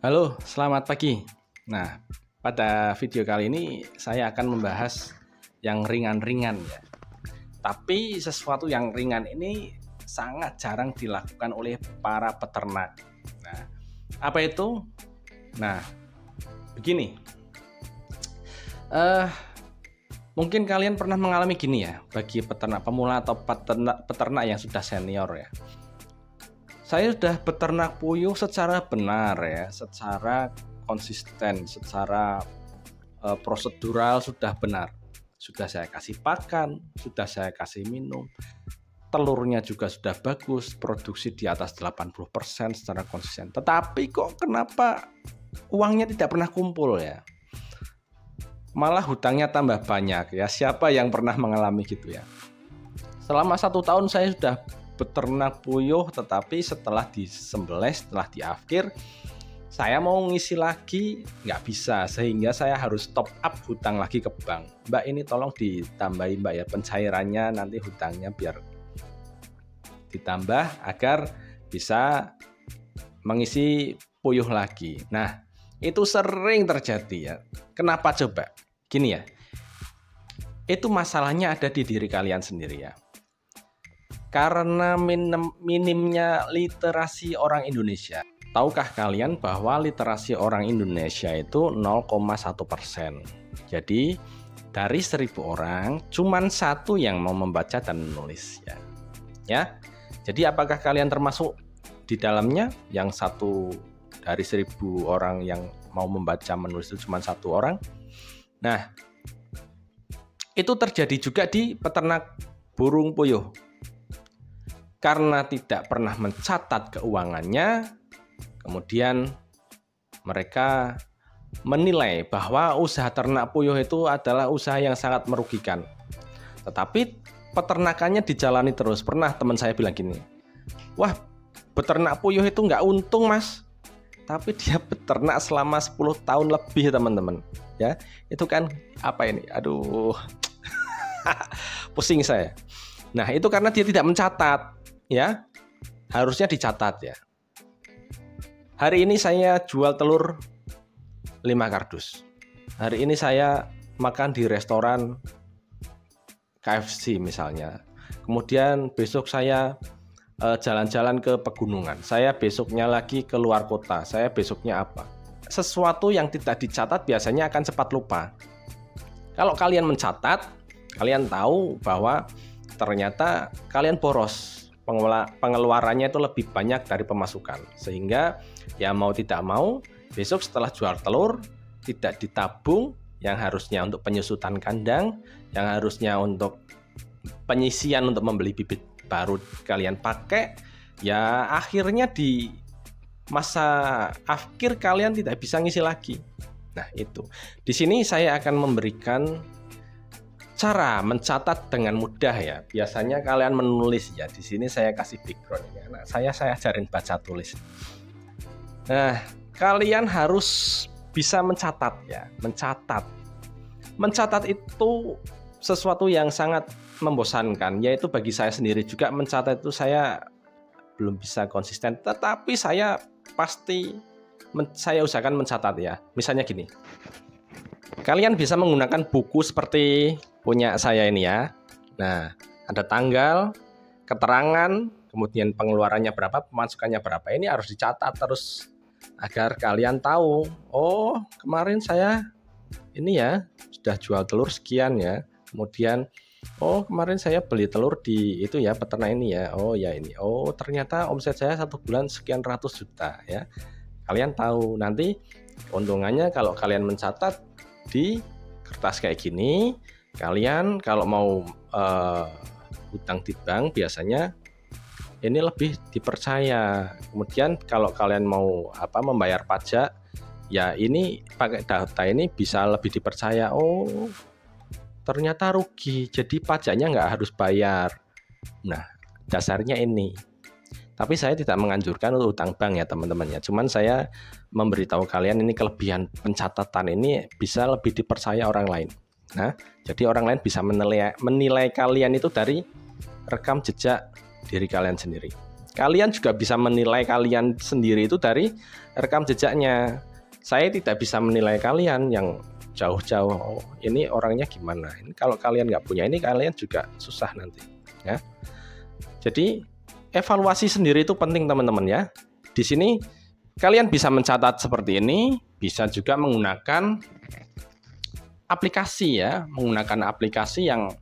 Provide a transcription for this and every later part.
Halo, selamat pagi. Nah, pada video kali ini saya akan membahas yang ringan-ringan ya. Tapi sesuatu yang ringan ini sangat jarang dilakukan oleh para peternak. Nah, apa itu? Nah, begini. Mungkin kalian pernah mengalami gini ya, bagi peternak pemula atau peternak yang sudah senior ya. Saya sudah beternak puyuh secara benar ya, secara konsisten, secara prosedural sudah benar. Sudah saya kasih pakan, sudah saya kasih minum. Telurnya juga sudah bagus, produksi di atas 80% secara konsisten. Tetapi kok kenapa uangnya tidak pernah kumpul ya? Malah hutangnya tambah banyak ya. Siapa yang pernah mengalami gitu ya? Selama 1 tahun saya sudah beternak puyuh, tetapi setelah disembelih, setelah diakhir, saya mau ngisi lagi nggak bisa, sehingga saya harus top up hutang lagi ke bank. Mbak, ini tolong ditambahin Mbak ya pencairannya, nanti hutangnya biar ditambah agar bisa mengisi puyuh lagi. Nah, itu sering terjadi ya. Kenapa coba? Gini ya, itu masalahnya ada di diri kalian sendiri ya. Karena minimnya literasi orang Indonesia. Tahukah kalian bahwa literasi orang Indonesia itu 0,1%. Jadi dari 1.000 orang cuman 1 yang mau membaca dan menulis ya. Jadi apakah kalian termasuk di dalamnya yang 1 dari 1.000 orang yang mau membaca menulis itu cuma 1 orang? Nah, itu terjadi juga di peternak burung puyuh. Karena tidak pernah mencatat keuangannya, kemudian mereka menilai bahwa usaha ternak puyuh itu adalah usaha yang sangat merugikan. Tetapi peternakannya dijalani terus. Pernah teman saya bilang gini, wah, beternak puyuh itu nggak untung mas. Tapi dia beternak selama 10 tahun lebih teman-teman. Ya, itu kan apa ini? Aduh, pusing saya. Nah, itu karena dia tidak mencatat. Ya, harusnya dicatat ya. Hari ini saya jual telur 5 kardus. Hari ini saya makan di restoran KFC misalnya. Kemudian besok saya jalan-jalan ke pegunungan. Saya besoknya lagi ke luar kota. Saya besoknya apa? Sesuatu yang tidak dicatat biasanya akan cepat lupa. Kalau kalian mencatat, kalian tahu bahwa ternyata kalian boros. Pengeluarannya itu lebih banyak dari pemasukan, sehingga ya mau tidak mau besok setelah jual telur tidak ditabung yang harusnya untuk penyusutan kandang, yang harusnya untuk penyisian untuk membeli bibit baru kalian pakai, ya akhirnya di masa akhir kalian tidak bisa ngisi lagi. Nah, itu di sini saya akan memberikan cara mencatat dengan mudah ya. Biasanya kalian menulis ya. Di sini saya kasih background ya. Nah, saya ajarin baca tulis. Nah, kalian harus bisa mencatat ya. Mencatat itu sesuatu yang sangat membosankan. Yaitu bagi saya sendiri juga mencatat itu saya belum bisa konsisten. Tetapi saya usahakan mencatat ya. Misalnya gini. Kalian bisa menggunakan buku seperti punya saya ini ya. Nah, ada tanggal, keterangan, kemudian pengeluarannya berapa, pemasukannya berapa. Ini harus dicatat terus agar kalian tahu, oh kemarin saya ini ya sudah jual telur sekian ya. Kemudian oh kemarin saya beli telur di itu ya peternak ini ya. Oh ya ini. Oh ternyata omset saya 1 bulan sekian ratus juta ya. Kalian tahu nanti keuntungannya kalau kalian mencatat di kertas kayak gini. Kalian kalau mau hutang di bank biasanya ini lebih dipercaya. Kemudian kalau kalian mau membayar pajak, ya ini pakai data ini bisa lebih dipercaya. Oh, ternyata rugi, jadi pajaknya nggak harus bayar. Nah, dasarnya ini. Tapi saya tidak menganjurkan untuk hutang bank ya teman-teman ya. Cuman saya memberitahu kalian ini kelebihan pencatatan ini bisa lebih dipercaya orang lain. Nah, jadi orang lain bisa menilai kalian itu dari rekam jejak diri kalian sendiri. Kalian juga bisa menilai kalian sendiri itu dari rekam jejaknya. Saya tidak bisa menilai kalian yang jauh-jauh. Oh, ini orangnya gimana? Ini kalau kalian nggak punya ini, kalian juga susah nanti. Ya. Jadi evaluasi sendiri itu penting teman-teman ya. Di sini kalian bisa mencatat seperti ini, bisa juga menggunakan aplikasi ya, menggunakan aplikasi yang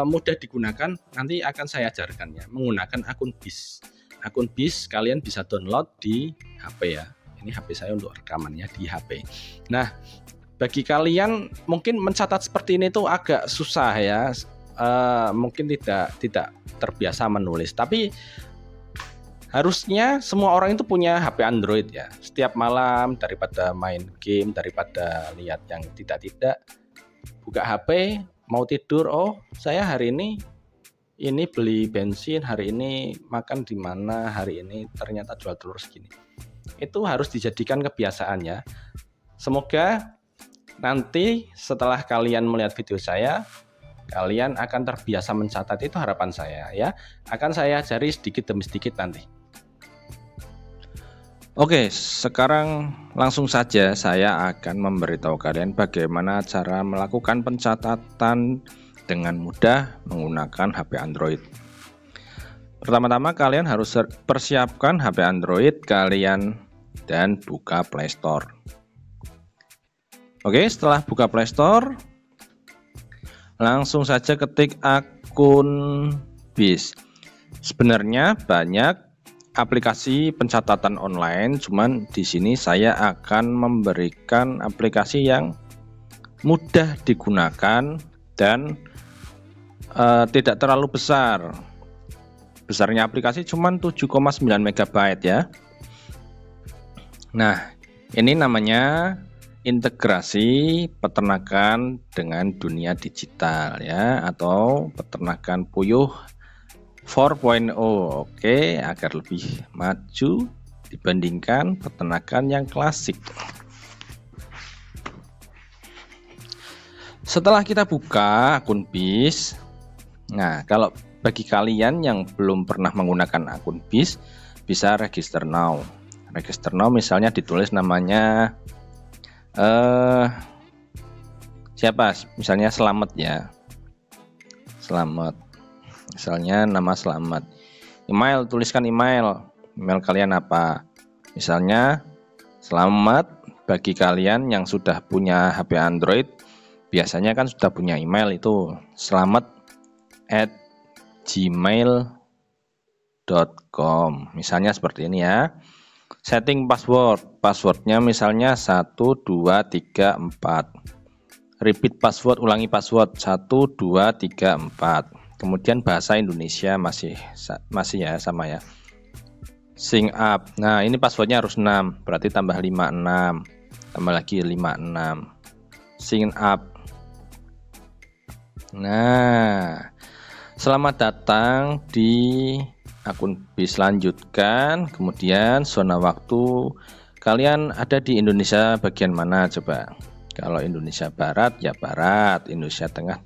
mudah digunakan. Nanti akan saya ajarkan ya, menggunakan akun BIS. Akun BIS kalian bisa download di HP ya. Ini HP saya untuk rekamannya di HP. Nah, bagi kalian mungkin mencatat seperti ini tuh agak susah ya. Mungkin tidak terbiasa menulis, tapi harusnya semua orang itu punya HP Android ya. Setiap malam daripada main game, daripada lihat yang tidak, buka HP, mau tidur, oh saya hari ini beli bensin, hari ini makan di mana, hari ini ternyata jual telur segini. Itu harus dijadikan kebiasaan ya. Semoga nanti setelah kalian melihat video saya, kalian akan terbiasa mencatat, itu harapan saya ya. Akan saya ajari sedikit demi sedikit nanti. Oke, sekarang langsung saja saya akan memberitahu kalian bagaimana cara melakukan pencatatan dengan mudah menggunakan HP Android. Pertama-tama kalian harus persiapkan HP Android kalian dan buka Play Store. Oke, setelah buka Play Store, langsung saja ketik akun BIS. Sebenarnya banyak aplikasi pencatatan online, cuman di sini saya akan memberikan aplikasi yang mudah digunakan dan tidak terlalu besar. Besarnya aplikasi cuman 7,9 MB ya. Nah, ini namanya integrasi peternakan dengan dunia digital ya, atau peternakan puyuh 4.0. Oke, agar lebih maju dibandingkan peternakan yang klasik. Setelah kita buka akun BIS, nah kalau bagi kalian yang belum pernah menggunakan akun BIS, bisa register now. Register now misalnya ditulis namanya siapa? Misalnya Selamat ya. Selamat. Misalnya nama Selamat. Email, tuliskan email kalian apa. Misalnya Selamat, bagi kalian yang sudah punya HP Android, biasanya kan sudah punya email itu selamat@gmail.com. Misalnya seperti ini ya. Setting passwordnya misalnya 1234. Repeat password, ulangi password 1234. Kemudian bahasa Indonesia masih ya, sama ya. Sign up. Nah, ini passwordnya harus 6, berarti tambah 56. Tambah lagi 56. Sign up. Nah, selamat datang di akun BIS. Lanjutkan. Kemudian zona waktu kalian ada di Indonesia bagian mana coba? Kalau Indonesia Barat ya Barat, Indonesia Tengah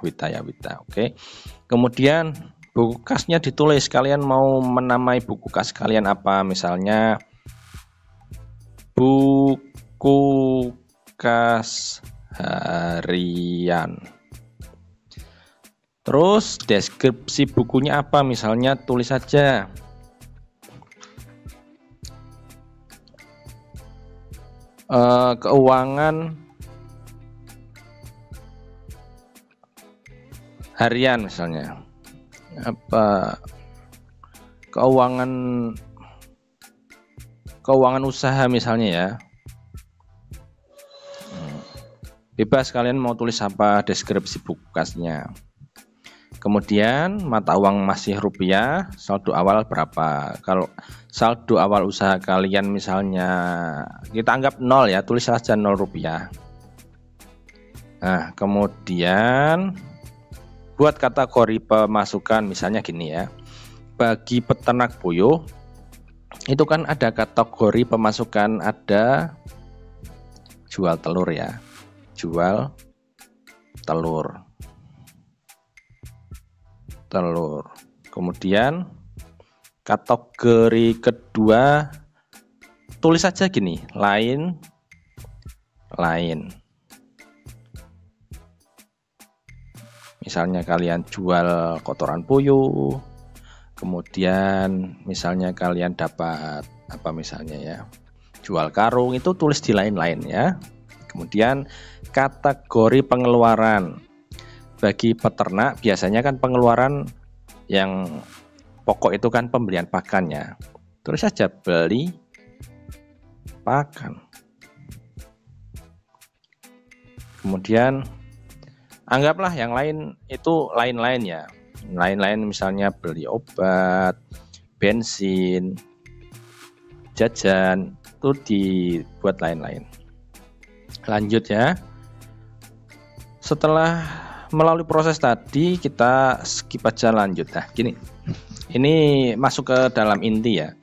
Wita ya Wita. Oke. Kemudian buku kasnya ditulis, kalian mau menamai buku kas kalian apa? Misalnya buku kas harian. Terus deskripsi bukunya apa? Misalnya tulis saja keuangan harian, misalnya apa, keuangan usaha misalnya ya. Bebas kalian mau tulis apa deskripsi buku kasnya. Kemudian mata uang masih rupiah, saldo awal berapa. Kalau saldo awal usaha kalian misalnya kita anggap 0 ya, tulis saja 0 rupiah. Nah, kemudian buat kategori pemasukan misalnya gini ya. Bagi peternak puyuh itu kan ada kategori pemasukan, ada jual telur ya. Jual telur. Kemudian Kategori kedua, tulis saja gini, lain. Misalnya kalian jual kotoran puyuh, kemudian misalnya kalian dapat apa misalnya ya, jual karung, itu tulis di lain-lain ya. Kemudian kategori pengeluaran. Bagi peternak biasanya kan pengeluaran yang pokok itu kan pembelian pakannya. Tulis saja beli pakan. Kemudian anggaplah yang lain itu lain-lain ya. Lain-lain misalnya beli obat, bensin, jajan, itu dibuat lain-lain. Lanjut ya. Setelah melalui proses tadi, kita skip aja, lanjut. Nah gini, ini masuk ke dalam inti ya.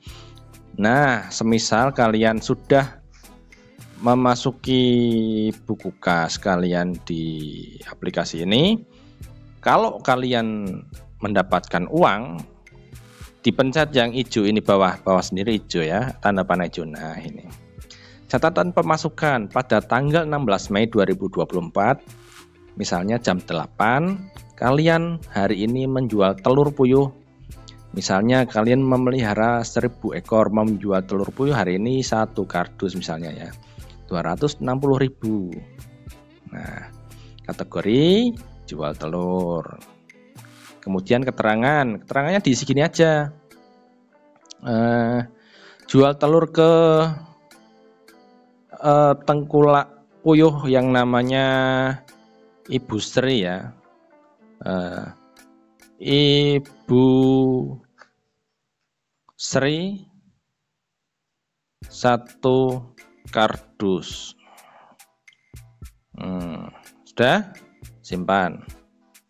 Nah semisal kalian sudah memasuki buku kas kalian di aplikasi ini, kalau kalian mendapatkan uang, dipencet yang hijau ini, bawah sendiri hijau ya, tanda panah hijau. Nah ini catatan pemasukan pada tanggal 16 Mei 2024, misalnya jam 8, kalian hari ini menjual telur puyuh. Misalnya kalian memelihara 1000 ekor, menjual telur puyuh hari ini 1 kardus misalnya ya, 260.000. Nah, kategori jual telur. Kemudian keterangannya diisi gini aja. Jual telur ke tengkulak puyuh yang namanya Ibu Sri ya. Ibu Sri 1 kardus. Sudah, simpan.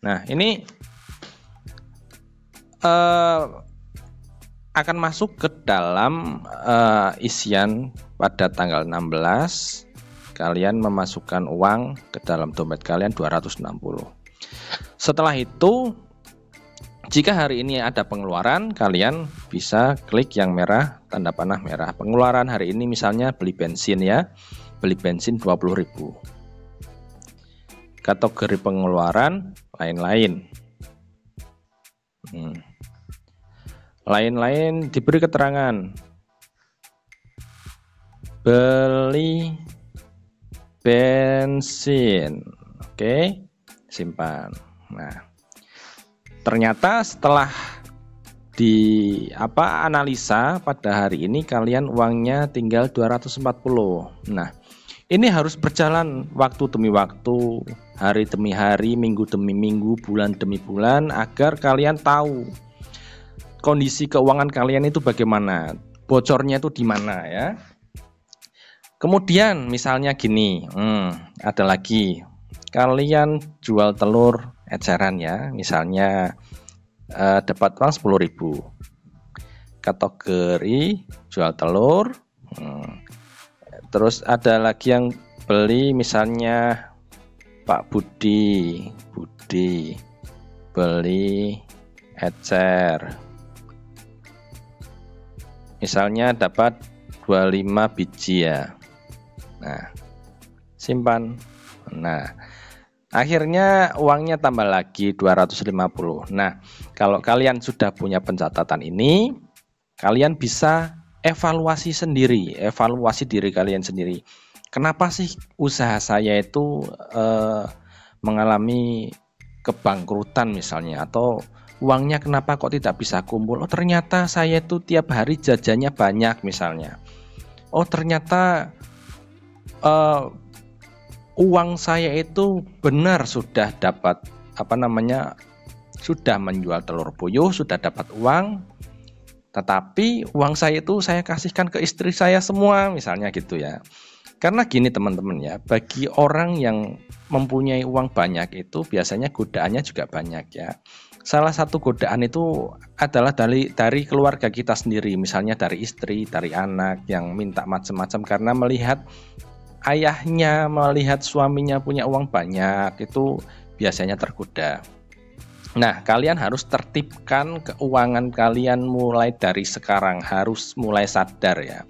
Nah ini akan masuk ke dalam isian pada tanggal 16. Kalian memasukkan uang ke dalam dompet kalian 260. Setelah itu, jika hari ini ada pengeluaran, kalian bisa klik yang merah, tanda panah merah. Pengeluaran hari ini misalnya beli bensin ya, beli bensin 20.000. Kategori pengeluaran lain-lain. Lain-lain diberi keterangan. Beli bensin. Oke, simpan. Nah, ternyata setelah analisa pada hari ini kalian uangnya tinggal 240. Nah, ini harus berjalan waktu demi waktu, hari demi hari, minggu demi minggu, bulan demi bulan, agar kalian tahu kondisi keuangan kalian itu bagaimana, bocornya itu di mana ya. Kemudian misalnya gini, ada lagi, kalian jual telur eceran ya, misalnya dapat uang 10.000. Kategori jual telur. Terus ada lagi yang beli, misalnya Pak Budi beli ecer, misalnya dapat 25 biji ya. Nah, simpan. Nah, akhirnya uangnya tambah lagi 250. Nah, kalau kalian sudah punya pencatatan ini, kalian bisa evaluasi sendiri, evaluasi diri kalian sendiri. Kenapa sih usaha saya itu mengalami kebangkrutan misalnya, atau uangnya kenapa kok tidak bisa kumpul? Oh, ternyata saya itu tiap hari jajannya banyak misalnya. Oh, ternyata uang saya itu benar sudah dapat sudah menjual telur puyuh, sudah dapat uang, tetapi uang saya itu saya kasihkan ke istri saya semua misalnya gitu ya. Karena gini teman-teman ya, bagi orang yang mempunyai uang banyak itu biasanya godaannya juga banyak ya. Salah satu godaan itu adalah dari keluarga kita sendiri, misalnya dari istri, dari anak yang minta macam-macam karena melihat ayahnya, melihat suaminya punya uang banyak, itu biasanya tergoda. Nah, kalian harus tertibkan keuangan kalian mulai dari sekarang, harus mulai sadar ya.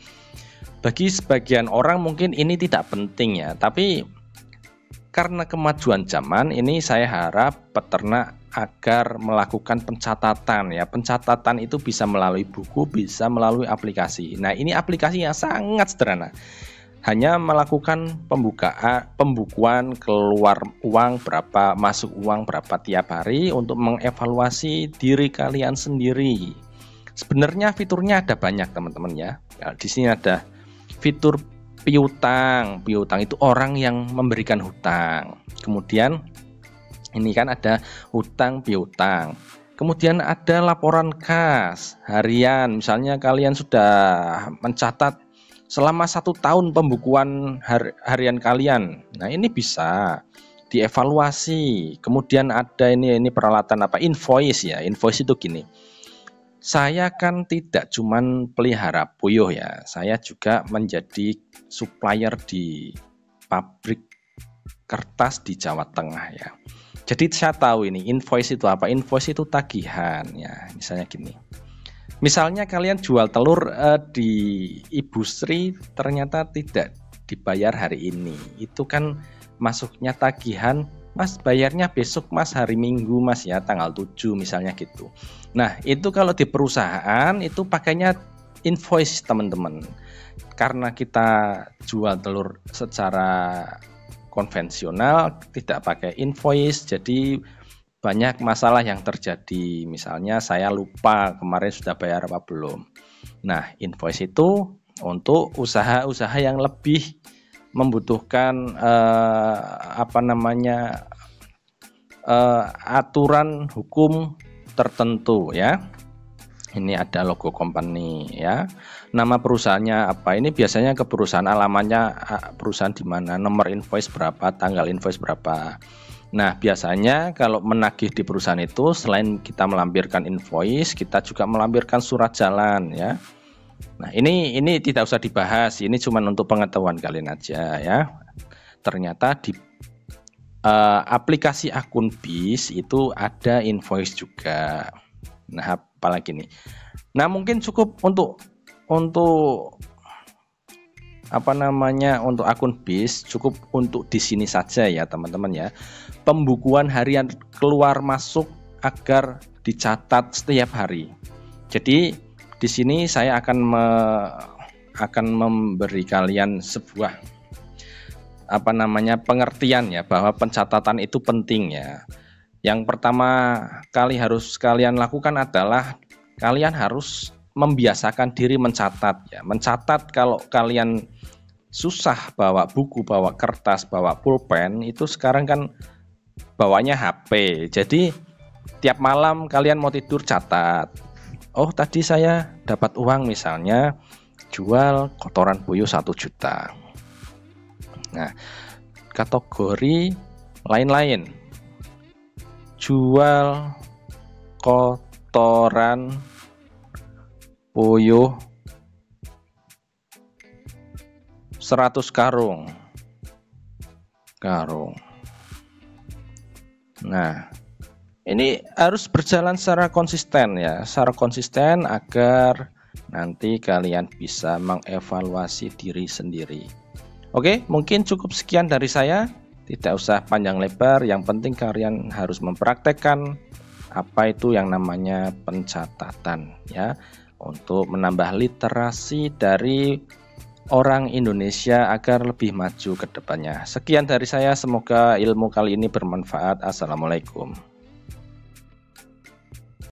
Bagi sebagian orang mungkin ini tidak penting ya, tapi karena kemajuan zaman ini saya harap peternak agar melakukan pencatatan ya. Pencatatan itu bisa melalui buku, bisa melalui aplikasi. Nah, ini aplikasi yang sangat sederhana. Hanya melakukan pembukuan keluar uang berapa, masuk uang berapa tiap hari untuk mengevaluasi diri kalian sendiri. Sebenarnya fiturnya ada banyak teman-teman ya. Di sini ada fitur piutang. Piutang itu orang yang memberikan hutang. Kemudian ini kan ada hutang piutang. Kemudian ada laporan kas harian. Misalnya kalian sudah mencatat selama 1 tahun pembukuan harian kalian. Nah, ini bisa dievaluasi. Kemudian ada ini peralatan apa? Invoice ya. Invoice itu gini. Saya kan tidak cuman pelihara puyuh ya. Saya juga menjadi supplier di pabrik kertas di Jawa Tengah ya. Jadi saya tahu ini invoice itu apa? Invoice itu tagihan ya. Misalnya gini. Misalnya kalian jual telur di Ibu Sri ternyata tidak dibayar hari ini. Itu kan masuknya tagihan, Mas bayarnya besok Mas, hari Minggu Mas ya, tanggal 7 misalnya gitu. Nah, itu kalau di perusahaan itu pakainya invoice teman-teman. Karena kita jual telur secara konvensional tidak pakai invoice, jadi banyak masalah yang terjadi. Misalnya saya lupa kemarin sudah bayar apa belum. Nah, invoice itu untuk usaha-usaha yang lebih membutuhkan aturan hukum tertentu ya. Ini ada logo company ya. Nama perusahaannya apa? Ini biasanya ke perusahaan, alamannya perusahaan di mana, nomor invoice berapa, tanggal invoice berapa. Nah, biasanya kalau menagih di perusahaan itu selain kita melampirkan invoice, kita juga melampirkan surat jalan ya. Nah, ini tidak usah dibahas, ini cuma untuk pengetahuan kalian aja ya. Ternyata di aplikasi akun BIS itu ada invoice juga. Nah, apalagi nih. Nah, mungkin cukup untuk untuk akun BIS cukup untuk di sini saja ya teman-teman ya. Pembukuan harian keluar masuk agar dicatat setiap hari. Jadi di sini saya akan memberi kalian sebuah pengertian ya, bahwa pencatatan itu penting ya. Yang pertama kali harus kalian lakukan adalah kalian harus membiasakan diri mencatat ya. Mencatat, kalau kalian susah bawa buku, bawa kertas, bawa pulpen, itu sekarang kan bawanya HP. Jadi tiap malam kalian mau tidur catat. Oh, tadi saya dapat uang misalnya jual kotoran puyuh 1 juta. Nah, kategori lain-lain. Jual kotoran puyuh 100 karung. Nah, ini harus berjalan secara konsisten ya, secara konsisten agar nanti kalian bisa mengevaluasi diri sendiri. Oke, mungkin cukup sekian dari saya, tidak usah panjang lebar. Yang penting kalian harus mempraktekkan apa itu yang namanya pencatatan ya, untuk menambah literasi dari orang Indonesia agar lebih maju ke depannya. Sekian dari saya, semoga ilmu kali ini bermanfaat. Assalamualaikum.